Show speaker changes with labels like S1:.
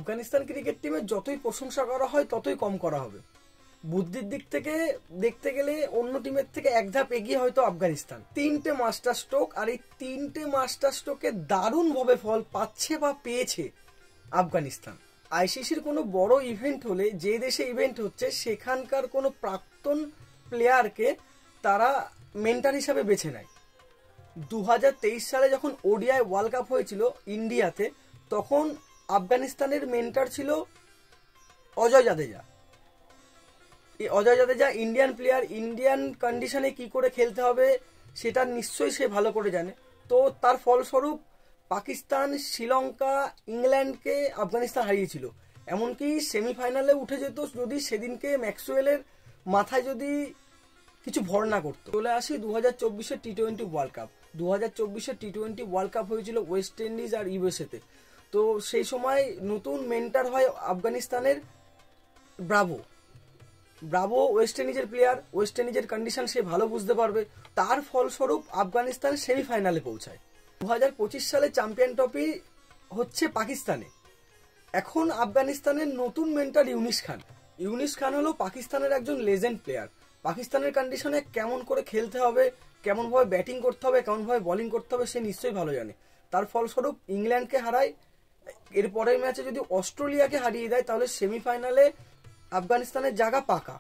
S1: Afghanistan cricket টিমের যতই প্রশংসা করা হয় ততই কম করা হবে। বুদ্ধির দিক থেকে দেখতে গেলে অন্য টিমের থেকে এক ধাপ এগিয়ে হয়তো আফগানিস্তান। 3টে মাস্টার স্ট্রোক, আর এই 3টে মাস্টার স্ট্রোকে দারুণভাবে ফল পাচ্ছে বা পেয়েছে আফগানিস্তান। আইসিসির কোনো বড় ইভেন্ট হলে, যে দেশে ইভেন্ট হচ্ছে সেখানকার কোনো প্রাক্তন প্লেয়ারকে তারা মেন্টর হিসাবে বেছে নেয়। 2023 সালে যখন ওডিআই ওয়ার্ল্ড কাপ হয়েছিল ইন্ডিয়াতে, তখন আফগানিস্তানের মেন্টর ছিল অজয় জাদেজা। এই Ajay Jadeja Indian player, Indian কন্ডিশনে কি করে খেলতে হবে সেটা নিশ্চয়ই সে ভালো করে জানে। তো তার ফলস্বরূপ পাকিস্তান, শ্রীলঙ্কা, ইংল্যান্ডকে আফগানিস্তান হারিয়েছিল। এমনকি সেমিফাইনালে উঠে যেত যদি সেদিনকে ম্যাক্সওয়েলের মাথায় যদি কিছু ভর না করতো। চলে আসি 2024-এর টি-20 ওয়ার্ল্ড কাপ। 2024-এর টি-20 ওয়ার্ল্ড কাপ হয়েছিল ওয়েস্ট ইন্ডিজ আর ইউএসএতে। তো সেই সময় নতুন মেন্টর হয় আফগানিস্তানের ব্রাভো ওয়েস্ট ইন্ডিজের প্লেয়ার। ওয়েস্ট ইন্ডিজের কন্ডিশন সে ভালো বুঝতে পারবে। তার ফলস্বরূপ আফগানিস্তান সেমিফাইনালে পৌঁছায়। 2025 সালে চ্যাম্পিয়ন ট্রফি হচ্ছে পাকিস্তানে। এখন আফগানিস্তানের নতুন মেন্টর ইউনিস খান হলো পাকিস্তানের একজন লেজেন্ড প্লেয়ার। পাকিস্তানের কন্ডিশনে কেমন করে খেলতে হবে, কেমনভাবে ব্যাটিং করতে হবে, কেমনভাবে বোলিং করতে হবে সে নিশ্চয়ই ভালো জানে। তার ফলস্বরূপ ইংল্যান্ডকে হারায়। এর পরের ম্যাচে যদি অস্ট্রেলিয়াকে হারিয়ে দেয় তাহলে সেমিফাইনালে আফগানিস্তানের জায়গা পাকা।